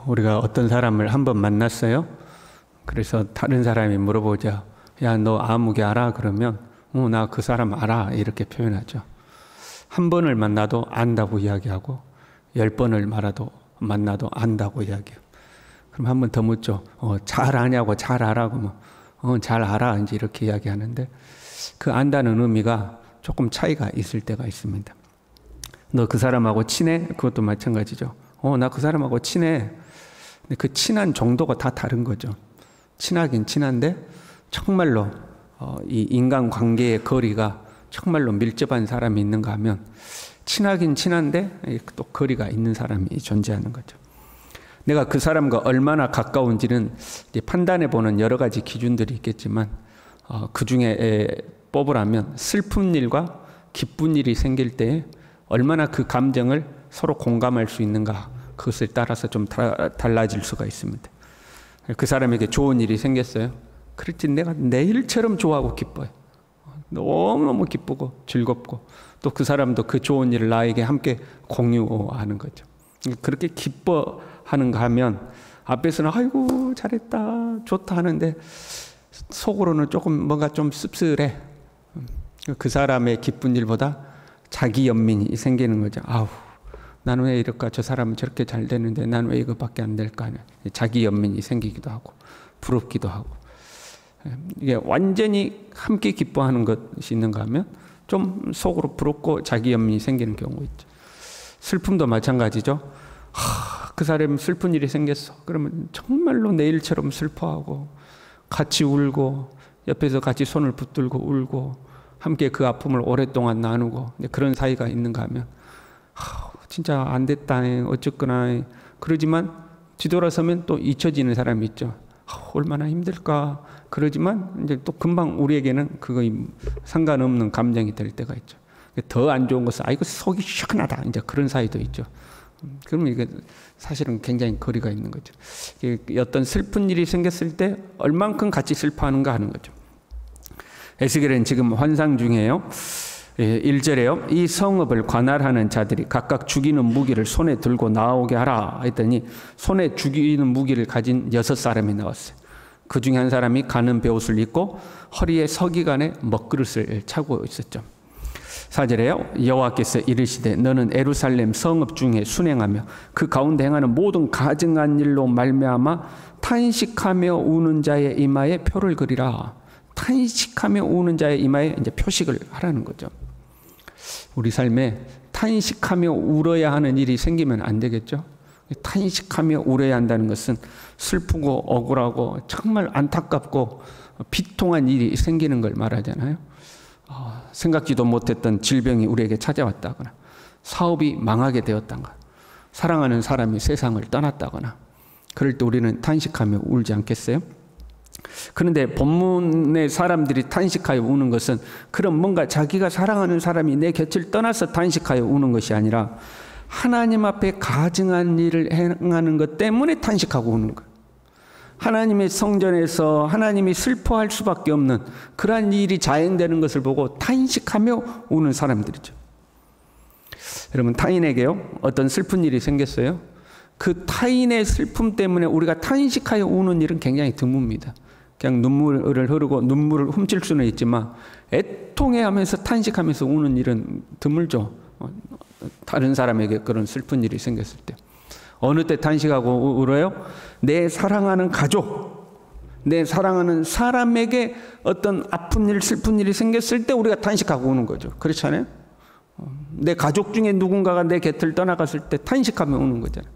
우리가 어떤 사람을 한번 만났어요. 그래서 다른 사람이 물어보죠. 야, 너 아무개 알아? 그러면 나 그 사람 알아. 이렇게 표현하죠. 한 번을 만나도 안다고 이야기하고 10번을 만나도 안다고 이야기해요. 그럼 한 번 더 묻죠. 잘 아냐고 잘 알아? 그러면 잘 알아. 이제 이렇게 이야기하는데 그 안다는 의미가 조금 차이가 있을 때가 있습니다. 너 그 사람하고 친해? 그것도 마찬가지죠. 나 그 사람하고 친해. 근데 그 친한 정도가 다 다른 거죠. 친하긴 친한데 정말로 이 인간관계의 거리가 정말로 밀접한 사람이 있는가 하면 친하긴 친한데 또 거리가 있는 사람이 존재하는 거죠. 내가 그 사람과 얼마나 가까운지는 이제 판단해보는 여러 가지 기준들이 있겠지만 그 중에 뽑으라면 슬픈 일과 기쁜 일이 생길 때 얼마나 그 감정을 서로 공감할 수 있는가, 그것에 따라서 좀 달라질 수가 있습니다. 그 사람에게 좋은 일이 생겼어요. 그렇지, 내가 내일처럼 좋아하고 기뻐요. 너무너무 기쁘고 즐겁고 또 그 사람도 그 좋은 일을 나에게 함께 공유하는 거죠. 그렇게 기뻐하는가 하면 앞에서는 아이고 잘했다 좋다 하는데 속으로는 조금 뭔가 좀 씁쓸해. 그 사람의 기쁜 일보다 자기 연민이 생기는 거죠. 아우, 나는 왜 이럴까? 저 사람은 저렇게 잘 되는데 나는 왜 이거밖에 안 될까 하는 자기 연민이 생기기도 하고 부럽기도 하고. 이게 완전히 함께 기뻐하는 것이 있는가 하면 좀 속으로 부럽고 자기 연민이 생기는 경우가 있죠. 슬픔도 마찬가지죠. 그 사람이 슬픈 일이 생겼어. 그러면 정말로 내일처럼 슬퍼하고 같이 울고 옆에서 같이 손을 붙들고 울고 함께 그 아픔을 오랫동안 나누고 그런 사이가 있는가 하면 진짜 안 됐다 어쨌거나 그러지만 뒤돌아서면 또 잊혀지는 사람이 있죠. 얼마나 힘들까. 그러지만 이제 또 금방 우리에게는 그거 상관없는 감정이 될 때가 있죠. 더 안 좋은 것은 이거 속이 시원하다. 이제 그런 사이도 있죠. 그러면 이게 사실은 굉장히 거리가 있는 거죠. 어떤 슬픈 일이 생겼을 때 얼만큼 같이 슬퍼하는가 하는 거죠. 에스겔은 지금 환상 중이에요. 1절에요. 이 성읍을 관할하는 자들이 각각 죽이는 무기를 손에 들고 나오게 하라 했더니 손에 죽이는 무기를 가진 6사람이 나왔어요. 그 중에 한 사람이 가는 베옷을 입고 허리에 서기관에 먹그릇을 차고 있었죠. 4절에요. 여호와께서 이르시되 너는 예루살렘 성읍 중에 순행하며 그 가운데 행하는 모든 가증한 일로 말미암아 탄식하며 우는 자의 이마에 표를 그리라. 탄식하며 우는 자의 이마에 이제 표식을 하라는 거죠. 우리 삶에 탄식하며 울어야 하는 일이 생기면 안 되겠죠. 탄식하며 울어야 한다는 것은 슬프고 억울하고 정말 안타깝고 비통한 일이 생기는 걸 말하잖아요. 생각지도 못했던 질병이 우리에게 찾아왔다거나 사업이 망하게 되었다거나 사랑하는 사람이 세상을 떠났다거나 그럴 때 우리는 탄식하며 울지 않겠어요? 그런데 본문의 사람들이 탄식하여 우는 것은 그럼 뭔가 자기가 사랑하는 사람이 내 곁을 떠나서 탄식하여 우는 것이 아니라 하나님 앞에 가증한 일을 행하는 것 때문에 탄식하고 우는 거예요. 하나님의 성전에서 하나님이 슬퍼할 수밖에 없는 그러한 일이 자행되는 것을 보고 탄식하며 우는 사람들이죠. 여러분, 타인에게요 어떤 슬픈 일이 생겼어요. 그 타인의 슬픔 때문에 우리가 탄식하여 우는 일은 굉장히 드뭅니다. 그냥 눈물을 흐르고 눈물을 훔칠 수는 있지만 애통해하면서 탄식하면서 우는 일은 드물죠. 다른 사람에게 그런 슬픈 일이 생겼을 때. 어느 때 탄식하고 울어요? 내 사랑하는 가족, 내 사랑하는 사람에게 어떤 아픈 일, 슬픈 일이 생겼을 때 우리가 탄식하고 우는 거죠. 그렇지 않아요? 내 가족 중에 누군가가 내 곁을 떠나갔을 때 탄식하며 우는 거잖아요.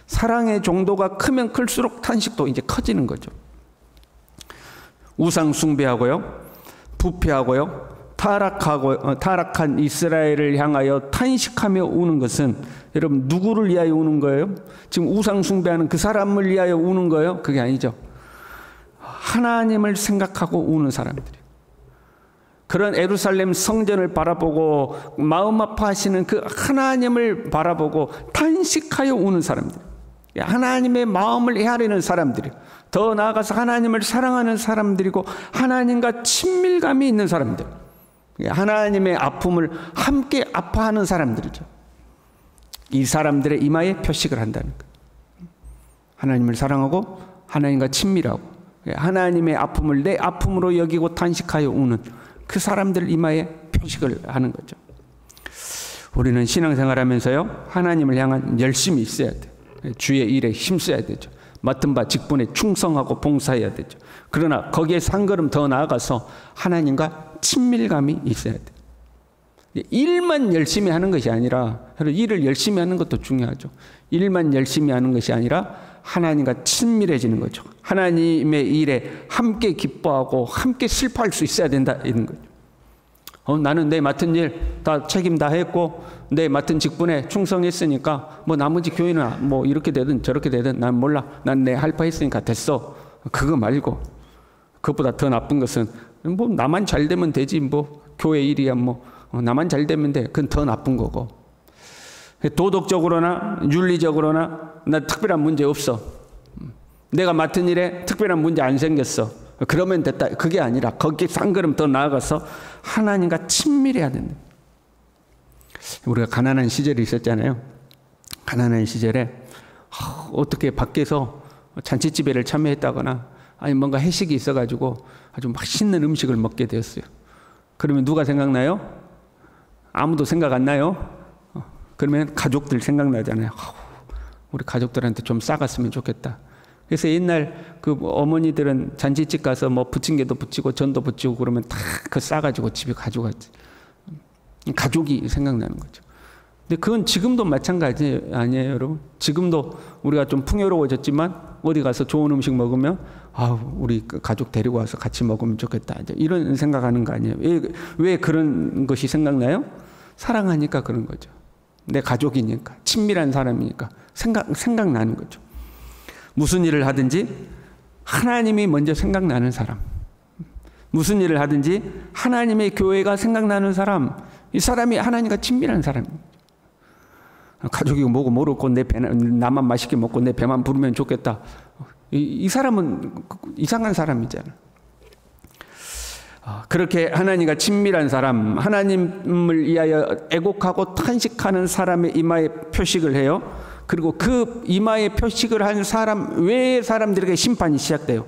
사랑의 정도가 크면 클수록 탄식도 이제 커지는 거죠. 우상 숭배하고요, 부패하고요, 타락한 이스라엘을 향하여 탄식하며 우는 것은 여러분 누구를 위하여 우는 거예요? 지금 우상 숭배하는 그 사람을 위하여 우는 거예요? 그게 아니죠. 하나님을 생각하고 우는 사람들이에요. 그런 예루살렘 성전을 바라보고 마음 아파하시는 그 하나님을 바라보고 탄식하여 우는 사람들, 하나님의 마음을 헤아리는 사람들이에요. 더 나아가서 하나님을 사랑하는 사람들이고 하나님과 친밀감이 있는 사람들, 하나님의 아픔을 함께 아파하는 사람들이죠. 이 사람들의 이마에 표식을 한다는 거예요. 하나님을 사랑하고 하나님과 친밀하고 하나님의 아픔을 내 아픔으로 여기고 탄식하여 우는 그 사람들 이마에 표식을 하는 거죠. 우리는 신앙생활하면서요, 하나님을 향한 열심이 있어야 돼요. 주의 일에 힘써야 되죠. 맡은 바 직분에 충성하고 봉사해야 되죠. 그러나 거기에서 한 걸음 더 나아가서 하나님과 친밀감이 있어야 돼요. 일만 열심히 하는 것이 아니라, 일을 열심히 하는 것도 중요하죠. 일만 열심히 하는 것이 아니라 하나님과 친밀해지는 거죠. 하나님의 일에 함께 기뻐하고 함께 슬퍼할 수 있어야 된다, 이런 거죠. 나는 내 맡은 일 다 책임 다 했고 내 맡은 직분에 충성했으니까 뭐 나머지 교회는 뭐 이렇게 되든 저렇게 되든 난 몰라. 난 내 할 바 했으니까 됐어. 그거 말고 그것보다 더 나쁜 것은 뭐 나만 잘 되면 되지, 뭐 교회 일이야, 뭐 나만 잘 되면 돼. 그건 더 나쁜 거고. 도덕적으로나 윤리적으로나 나 특별한 문제 없어. 내가 맡은 일에 특별한 문제 안 생겼어. 그러면 됐다. 그게 아니라 거기에 한 걸음 더 나아가서 하나님과 친밀해야 된다. 우리가 가난한 시절이 있었잖아요. 가난한 시절에 어떻게 밖에서 잔치집회를 참여했다거나 아니 뭔가 회식이 있어가지고 아주 맛있는 음식을 먹게 되었어요. 그러면 누가 생각나요? 아무도 생각 안 나요? 그러면 가족들 생각나잖아요. 우리 가족들한테 좀 싸갔으면 좋겠다. 그래서 옛날 그 어머니들은 잔치집 가서 뭐 부침개도 부치고 전도 부치고 그러면 다 그 싸가지고 집에 가져갔지. 가족이 생각나는 거죠. 근데 그건 지금도 마찬가지 아니에요, 여러분? 지금도 우리가 좀 풍요로워졌지만 어디 가서 좋은 음식 먹으면 우리 가족 데리고 와서 같이 먹으면 좋겠다. 이런 생각하는 거 아니에요? 왜 그런 것이 생각나요? 사랑하니까 그런 거죠. 내 가족이니까, 친밀한 사람이니까 생각나는 거죠. 무슨 일을 하든지 하나님이 먼저 생각나는 사람, 무슨 일을 하든지 하나님의 교회가 생각나는 사람, 이 사람이 하나님과 친밀한 사람입니다. 가족이 뭐고 모르고 나만 맛있게 먹고 내 배만 부르면 좋겠다. 이 사람은 이상한 사람이잖아요. 그렇게 하나님과 친밀한 사람, 하나님을 위하여 애곡하고 탄식하는 사람의 이마에 표식을 해요. 그리고 그 이마에 표식을 한 사람 외의 사람들에게 심판이 시작돼요.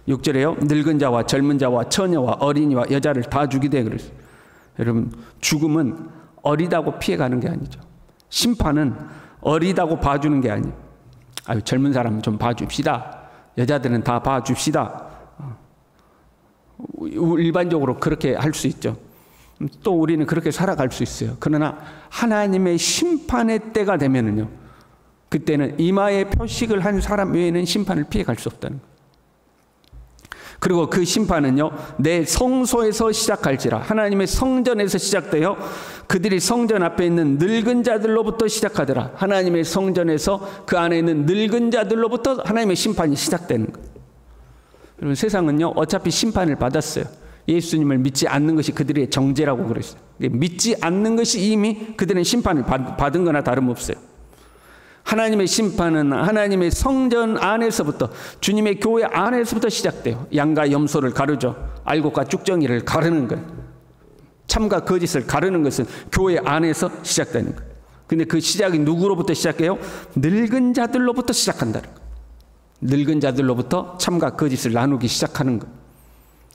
6절에요. 늙은 자와 젊은 자와 처녀와 어린이와 여자를 다 죽이되 그랬어요. 여러분, 죽음은 어리다고 피해가는 게 아니죠. 심판은 어리다고 봐주는 게 아니에요. 젊은 사람 좀 봐줍시다. 여자들은 다 봐줍시다. 일반적으로 그렇게 할 수 있죠. 또 우리는 그렇게 살아갈 수 있어요. 그러나 하나님의 심판의 때가 되면은요, 그때는 이마에 표식을 한 사람 외에는 심판을 피해갈 수 없다는 거예요. 그리고 그 심판은요, 내 성소에서 시작할지라, 하나님의 성전에서 시작되어 그들이 성전 앞에 있는 늙은 자들로부터 시작하더라. 하나님의 성전에서 그 안에 있는 늙은 자들로부터 하나님의 심판이 시작되는 거예요. 여러분, 세상은요 어차피 심판을 받았어요. 예수님을 믿지 않는 것이 그들의 정죄라고 그랬어요. 믿지 않는 것이 이미 그들은 심판을 받은 거나 다름없어요. 하나님의 심판은 하나님의 성전 안에서부터, 주님의 교회 안에서부터 시작돼요. 양과 염소를 가르죠. 알곡과 쭉정이를 가르는 거예요. 참과 거짓을 가르는 것은 교회 안에서 시작되는 거예요. 근데 그 시작이 누구로부터 시작해요? 늙은 자들로부터 시작한다는 거예요. 늙은 자들로부터 참과 거짓을 나누기 시작하는 거예요.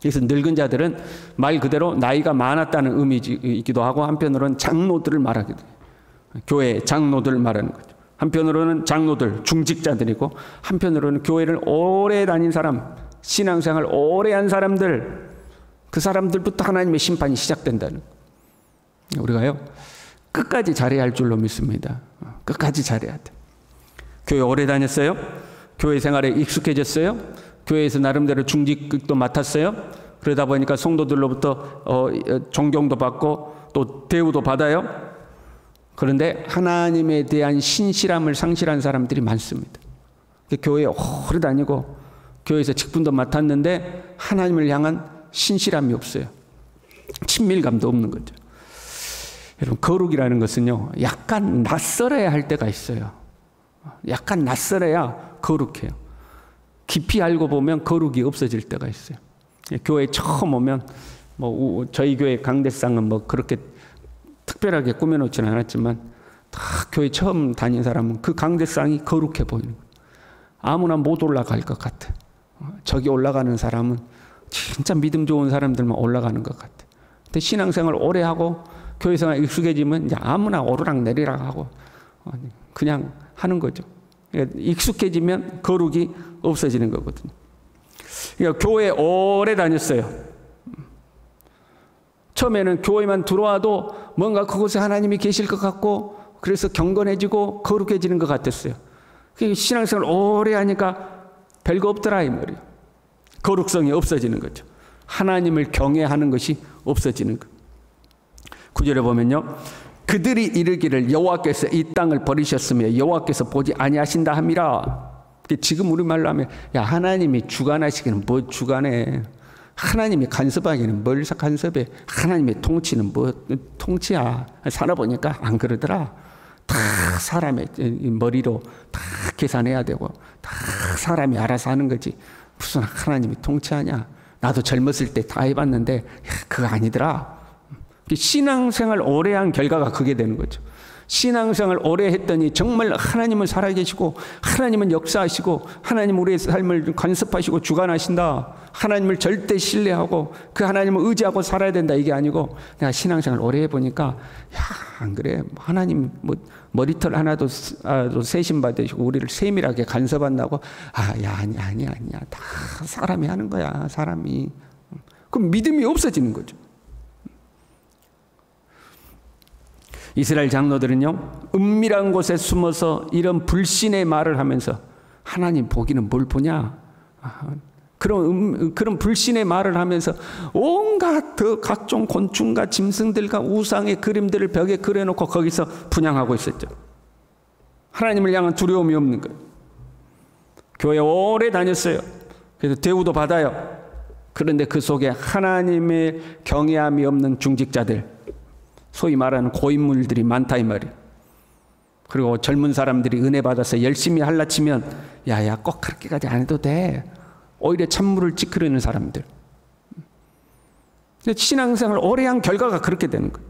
그래서 늙은 자들은 말 그대로 나이가 많았다는 의미이기도 하고, 한편으로는 장로들을 말하기도 해요. 교회 장로들을 말하는 거죠. 한편으로는 장로들, 중직자들이고, 한편으로는 교회를 오래 다닌 사람, 신앙생활 오래 한 사람들, 그 사람들부터 하나님의 심판이 시작된다는 거예요. 우리가요 끝까지 잘해야 할 줄로 믿습니다. 끝까지 잘해야 돼. 교회 오래 다녔어요? 교회 생활에 익숙해졌어요? 교회에서 나름대로 중직도 맡았어요? 그러다 보니까 성도들로부터 존경도 받고 또 대우도 받아요? 그런데 하나님에 대한 신실함을 상실한 사람들이 많습니다. 교회에 오래 다니고 교회에서 직분도 맡았는데 하나님을 향한 신실함이 없어요. 친밀감도 없는 거죠. 여러분, 거룩이라는 것은요 약간 낯설어야 할 때가 있어요. 약간 낯설어야 거룩해요. 깊이 알고 보면 거룩이 없어질 때가 있어요. 교회 처음 오면 뭐 저희 교회 강대상은 뭐 그렇게 특별하게 꾸며놓지는 않았지만 다 교회 처음 다닌 사람은 그 강대상이 거룩해 보이는 거예요. 아무나 못 올라갈 것 같아. 저기 올라가는 사람은 진짜 믿음 좋은 사람들만 올라가는 것 같아. 근데 신앙생활 오래 하고 교회생활 익숙해지면 이제 아무나 오르락 내리락 하고 그냥 하는 거죠. 익숙해지면 거룩이 없어지는 거거든요. 그러니까 교회 오래 다녔어요. 처음에는 교회만 들어와도 뭔가 그곳에 하나님이 계실 것 같고 그래서 경건해지고 거룩해지는 것 같았어요. 신앙생활 오래 하니까 별거 없더라 이 말이에요. 거룩성이 없어지는 거죠. 하나님을 경외하는 것이 없어지는 것. 9절에 보면요. 그들이 이르기를 여호와께서 이 땅을 버리셨으며 여호와께서 보지 아니하신다 함이라. 지금 우리말로 하면 야 하나님이 주관하시기는 뭐 주관해. 하나님이 간섭하기는 뭘 간섭해. 하나님의 통치는 뭐 통치야. 살아보니까 안 그러더라. 다 사람의 머리로 다 계산해야 되고 다 사람이 알아서 하는 거지. 무슨 하나님이 통치하냐. 나도 젊었을 때 다 해봤는데 그거 아니더라. 신앙생활 오래 한 결과가 그게 되는 거죠. 신앙생활 오래 했더니 정말 하나님은 살아계시고 하나님은 역사하시고 하나님 우리의 삶을 간섭하시고 주관하신다. 하나님을 절대 신뢰하고 그 하나님을 의지하고 살아야 된다. 이게 아니고 내가 신앙생활 오래 해보니까 야, 안 그래. 하나님 뭐 머리털 하나도 세심 받으시고 우리를 세밀하게 간섭한다고 야 아니야. 다 사람이 하는 거야. 사람이. 그럼 믿음이 없어지는 거죠. 이스라엘 장로들은요, 은밀한 곳에 숨어서 이런 불신의 말을 하면서 하나님 보기는 뭘 보냐? 그런 불신의 말을 하면서 온갖 각종 곤충과 짐승들과 우상의 그림들을 벽에 그려놓고 거기서 분향하고 있었죠. 하나님을 향한 두려움이 없는 거예요. 교회 오래 다녔어요. 그래서 대우도 받아요. 그런데 그 속에 하나님의 경외함이 없는 중직자들, 소위 말하는 고인물들이 많다 이 말이에요. 그리고 젊은 사람들이 은혜 받아서 열심히 할라치면 야야 꼭 그렇게까지 안 해도 돼. 오히려 찬물을 찌푸리는 사람들. 신앙생활 오래 한 결과가 그렇게 되는 거예요.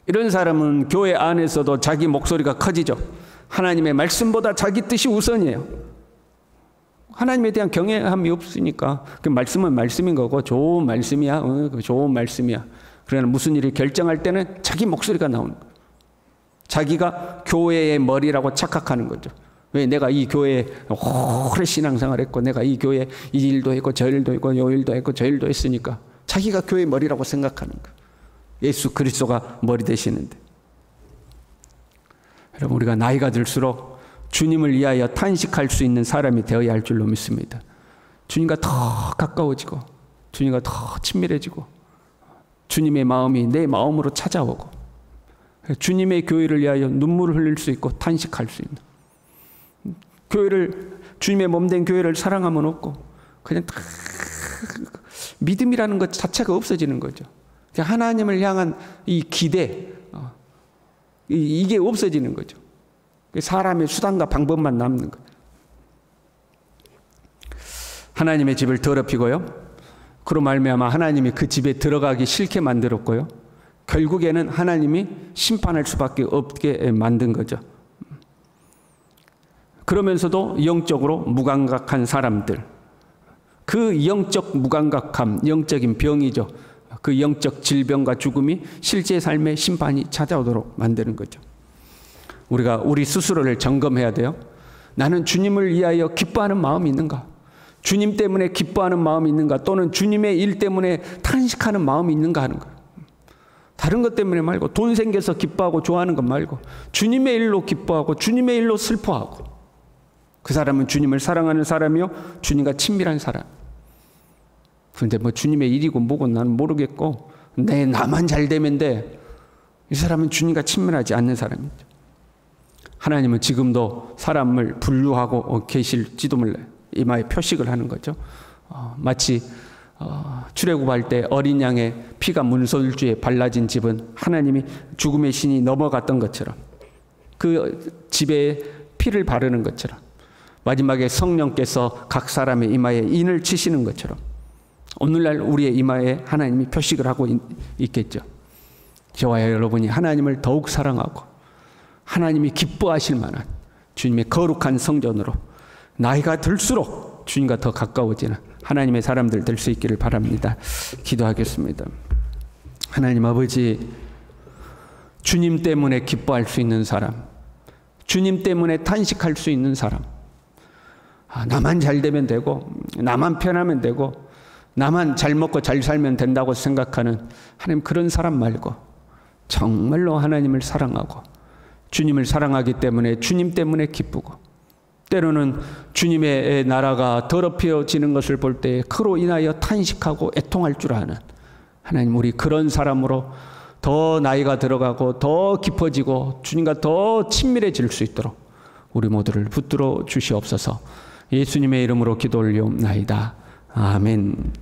이런 사람은 교회 안에서도 자기 목소리가 커지죠. 하나님의 말씀보다 자기 뜻이 우선이에요. 하나님에 대한 경외함이 없으니까 그 말씀은 말씀인 거고 좋은 말씀이야. 좋은 말씀이야. 그러나 무슨 일을 결정할 때는 자기 목소리가 나오는 거예요. 자기가 교회의 머리라고 착각하는 거죠. 왜 내가 이 교회에 오래 신앙생활 했고 내가 이 교회에 이 일도 했고 저 일도 했고 요 일도 했고 저 일도 했으니까 자기가 교회의 머리라고 생각하는 거예요. 예수 그리스도가 머리 되시는데. 여러분 우리가 나이가 들수록 주님을 위하여 탄식할 수 있는 사람이 되어야 할 줄로 믿습니다. 주님과 더 가까워지고 주님과 더 친밀해지고 주님의 마음이 내 마음으로 찾아오고 주님의 교회를 위하여 눈물을 흘릴 수 있고 탄식할 수 있는 교회를 주님의 몸된 교회를 사랑하면 없고 그냥 다 믿음이라는 것 자체가 없어지는 거죠. 하나님을 향한 이 기대 이게 없어지는 거죠. 사람의 수단과 방법만 남는 거예요. 하나님의 집을 더럽히고요. 그로 말미암아 하나님이 그 집에 들어가기 싫게 만들었고요. 결국에는 하나님이 심판할 수밖에 없게 만든 거죠. 그러면서도 영적으로 무감각한 사람들, 그 영적 무감각함, 영적인 병이죠. 그 영적 질병과 죽음이 실제 삶의 심판이 찾아오도록 만드는 거죠. 우리가 우리 스스로를 점검해야 돼요. 나는 주님을 위하여 기뻐하는 마음이 있는가? 주님 때문에 기뻐하는 마음이 있는가? 또는 주님의 일 때문에 탄식하는 마음이 있는가 하는 거예요. 다른 것 때문에 말고 돈 생겨서 기뻐하고 좋아하는 것 말고 주님의 일로 기뻐하고 주님의 일로 슬퍼하고 그 사람은 주님을 사랑하는 사람이요 주님과 친밀한 사람. 그런데 뭐 주님의 일이고 뭐고 나는 모르겠고 나만 잘 되면 돼. 이 사람은 주님과 친밀하지 않는 사람이죠. 하나님은 지금도 사람을 분류하고 계실지도 몰라요. 이마에 표식을 하는 거죠. 마치 출애굽할 때 어린 양의 피가 문설주에 발라진 집은 하나님이 죽음의 신이 넘어갔던 것처럼 그 집에 피를 바르는 것처럼 마지막에 성령께서 각 사람의 이마에 인을 치시는 것처럼 오늘날 우리의 이마에 하나님이 표식을 하고 있겠죠. 저와 여러분이 하나님을 더욱 사랑하고 하나님이 기뻐하실 만한 주님의 거룩한 성전으로 나이가 들수록 주님과 더 가까워지는 하나님의 사람들 될 수 있기를 바랍니다. 기도하겠습니다. 하나님 아버지, 주님 때문에 기뻐할 수 있는 사람, 주님 때문에 탄식할 수 있는 사람, 나만 잘 되면 되고 나만 편하면 되고 나만 잘 먹고 잘 살면 된다고 생각하는 하나님, 그런 사람 말고 정말로 하나님을 사랑하고 주님을 사랑하기 때문에 주님 때문에 기쁘고, 때로는 주님의 나라가 더럽혀지는 것을 볼 때 그로 인하여 탄식하고 애통할 줄 아는 하나님, 우리 그런 사람으로 더 나이가 들어가고 더 깊어지고 주님과 더 친밀해질 수 있도록 우리 모두를 붙들어 주시옵소서. 예수님의 이름으로 기도 올리옵나이다. 아멘.